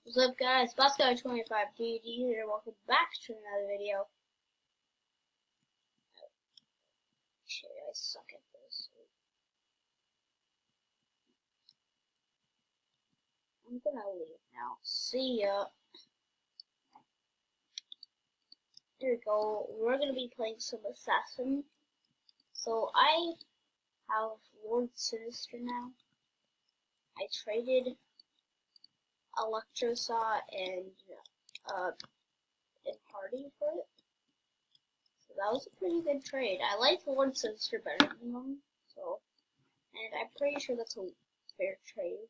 What's up, guys? Bosco25DD here. Welcome back to another video. Shit, I suck at this. I'm gonna leave now. See ya. Here we go. We're gonna be playing some Assassin. So I have Lord Sinister now. I traded Electrosaw and Party for it. So that was a pretty good trade. I like Lord Sinister better than them, so, and I'm pretty sure that's a fair trade.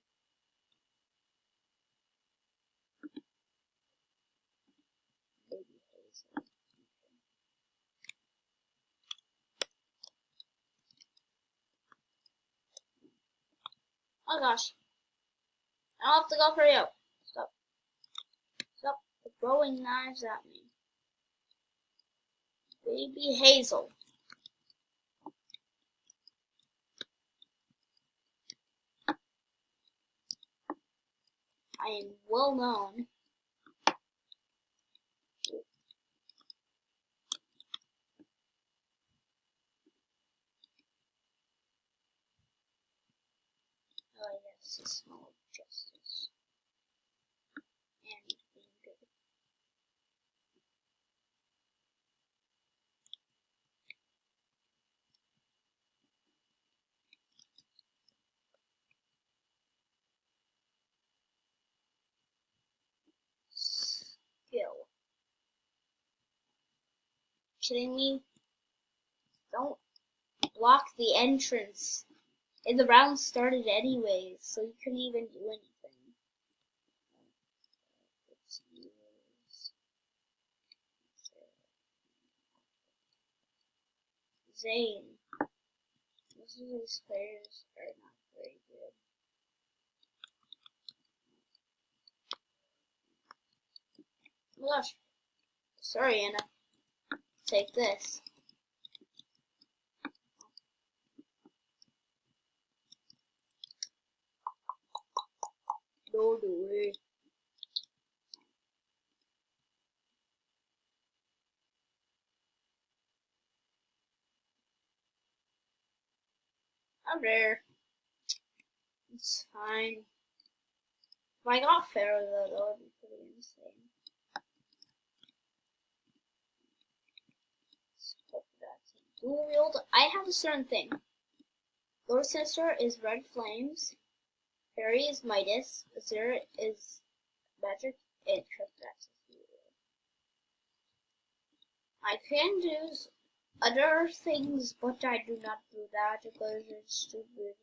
Oh gosh. I'll have to go for you. Stop. Stop throwing knives at me. Baby Hazel. I am well known. Oh yes, a small justice. And being good. Skill. Kidding me? Don't block the entrance. And the round started anyways, so you couldn't even do anything. Zane. Most of these players are not very good. Oh my gosh. Sorry, Anna. Take this. No way. I'm there. It's fine. If I got Pharaoh though, that would be pretty insane. Dual wield. I have a certain thing. Lord Sinister is Red Flames. Fairy is Midas. Azure is Magic. And Triplex is I can do other things, but I do not do that because it's stupid.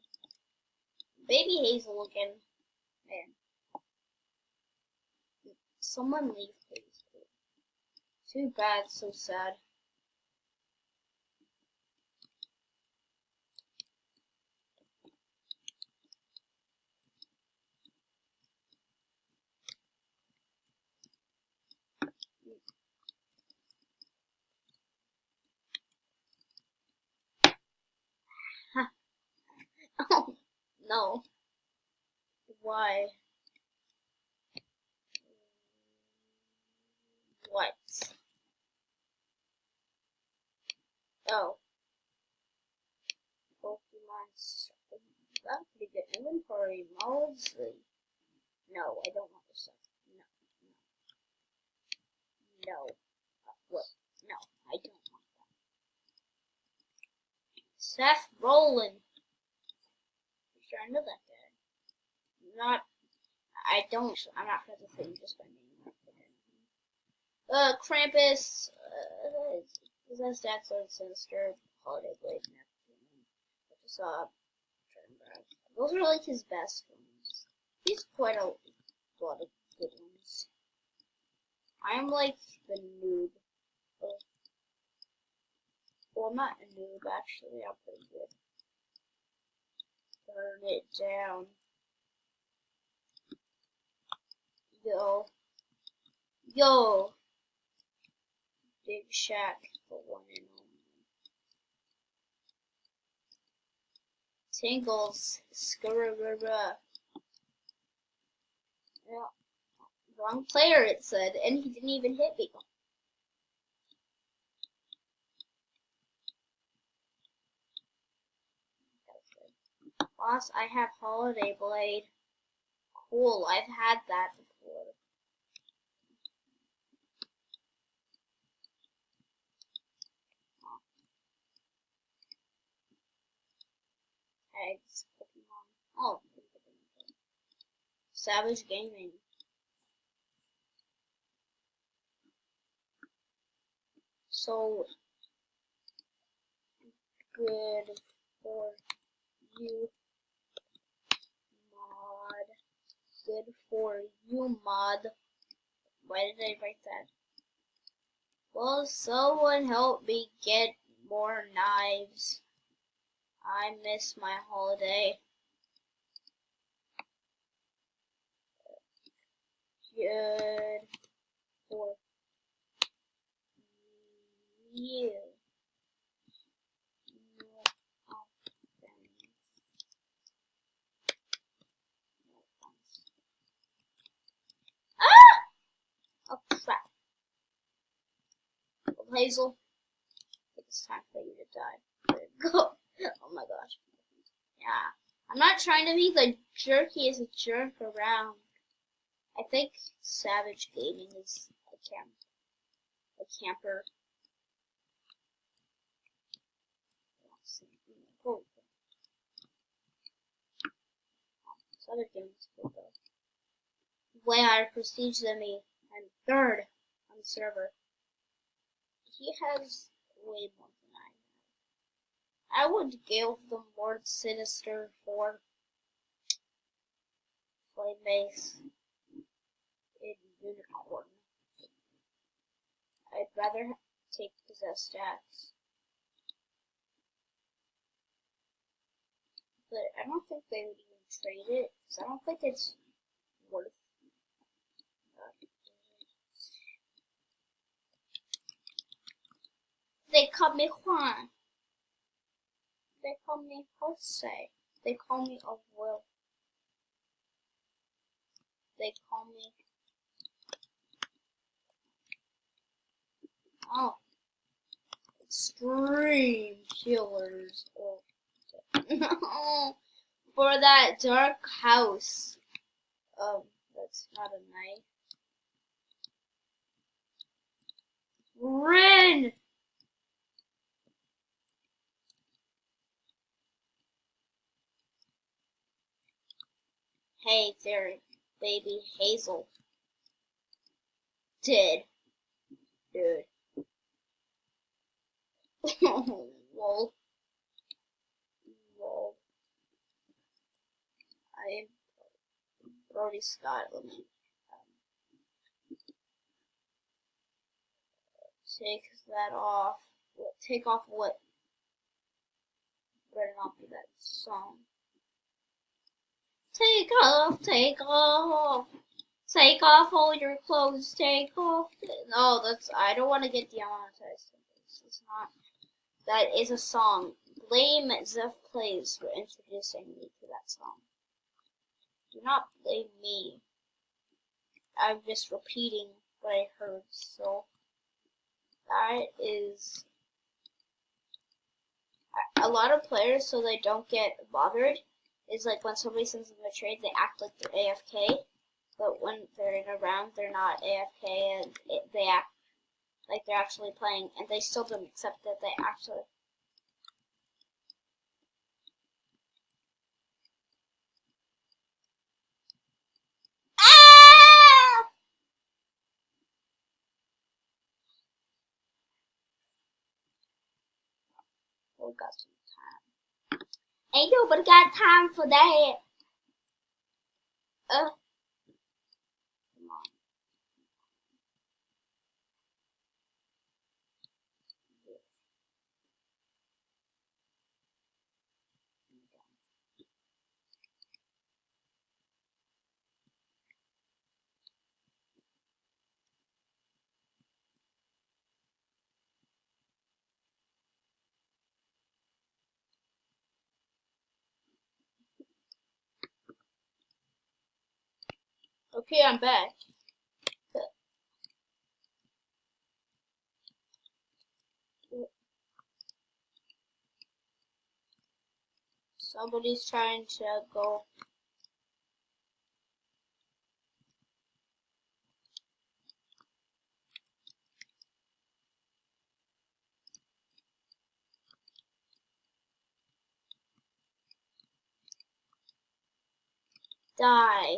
Baby Hazel again. Man. Someone leave, please. Too bad, so sad. Oh, no. Why? What? Oh. Pokemon's that's pretty good. Inventory modes. No, I don't want this stuff. No. No. What? No, I don't want that. Seth Rollin. Sure, I know that guy. I'm not friends with him just by name. Krampus, possessed Dax, Lord Sinister, Holiday Blade, Neptune, those are like his best ones. He's quite a lot of good ones. I'm like the noob. Well, I'm not a noob actually, I'm pretty good. Burn it down. Yo. Yo. Big Shack, the one and only. Tingles. Skurrurra. Yeah. Wrong player, it said, and he didn't even hit me. Boss, I have Holiday Blade. Cool, I've had that before. Tags, Pokemon. Oh, Savage Gaming. So good for you, mod. Good for you, mod. Why did I write that? Will someone help me get more knives? I miss my holiday. Good for you. Oh crap. Hazel, it's time for you to die. Go. Oh my gosh. Yeah. I'm not trying to be the jerkiest jerk around. I think Savage Gaming is a camper. Oh. Savage Gaming is good though. Way higher prestige than me. I'm third on the server. He has way more than I have. I would give the word sinister for flame base in unicorn. I'd rather take possessed stats. But I don't think they would even trade it, because I don't think it's worth. They call me Juan. They call me Jose. They call me Will. They call me. Oh. Extreme Killers. Oh. No. For that dark house. That's not a knife. Rin! Hey there, baby Hazel. Dead. Dude. Lol. Lol. I'm Brody Scott. Let me take that off. Take off what? Better not be that song. Take off, take off. Take off all your clothes, take off. No, I don't want to get demonetized. It's not. That is a song. Blame Zeph Plays for introducing me to that song. Do not blame me. I'm just repeating what I heard, so that is a lot of players, so they don't get bothered, is like when somebody sends them a trade, they act like they're AFK, but when they're in a round, they're not AFK, and they act like they're actually playing, and they still don't accept that they actually. Ah! We got some time. Ain't nobody got time for that. Come on. Okay, I'm back. Somebody's trying to go. Die.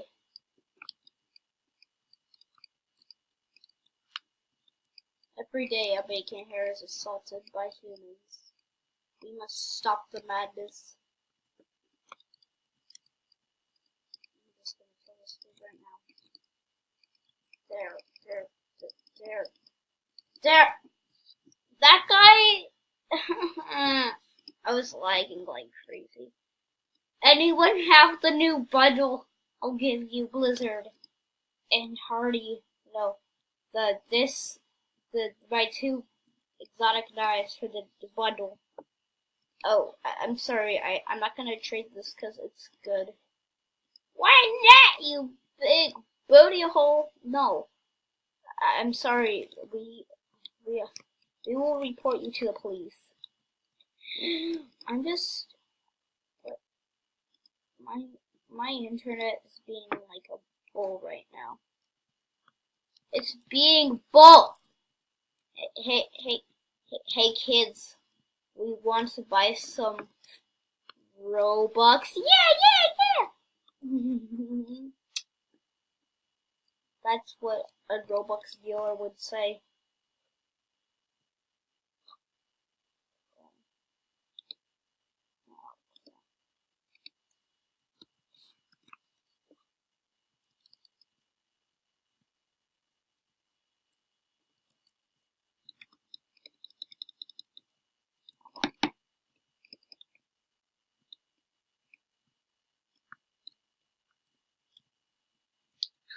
Every day a bacon hair is assaulted by humans. We must stop the madness. I'm just gonna kill this dude right now. There. That guy! I was lagging like crazy. Anyone have the new bundle? I'll give you Blizzard and Hardy. No, my 2 exotic knives for the bundle. Oh, I'm sorry. I'm not gonna trade this because it's good. Why not, you big booty hole? No, I'm sorry. We will report you to the police. I'm just my internet is being like a bull right now. It's being bull. Hey kids, we want to buy some Robux. Yeah. That's what a Robux dealer would say.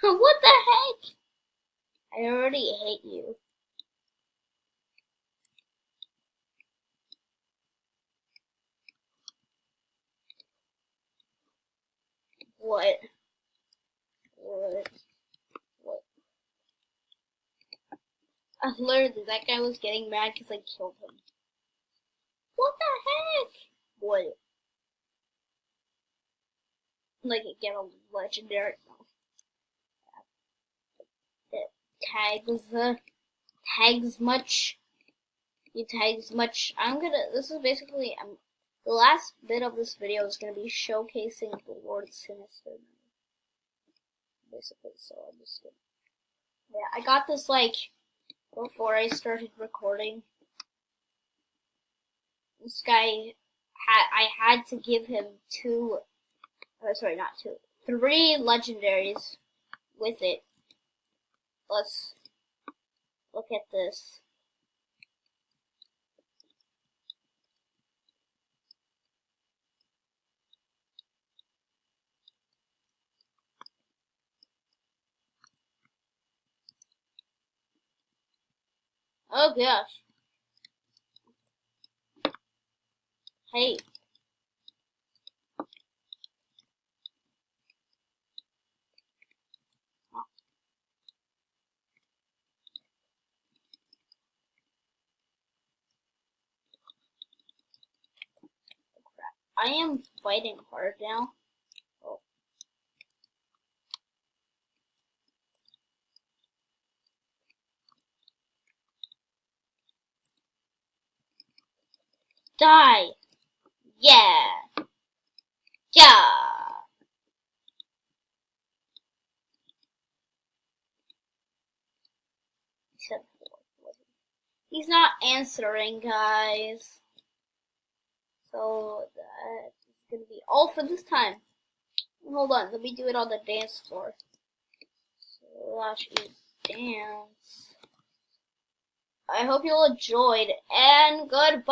What the heck? I already hate you. What? Literally, that guy was getting mad because I killed him. What the heck? What? Like, get a legendary. Tags much. You tags much. This is basically, the last bit of this video is gonna be showcasing the word sinister. Basically, so I'm just gonna. Yeah, I got this like before I started recording. This guy I had to give him 3 legendaries with it. Let's look at this. Oh gosh. Hey. I am fighting hard now. Oh. Die! Yeah! Yeah! Except for he's not answering, guys. So that's gonna be all for this time. Hold on, let me do it on the dance floor. Slash dance. I hope you all enjoyed, and goodbye!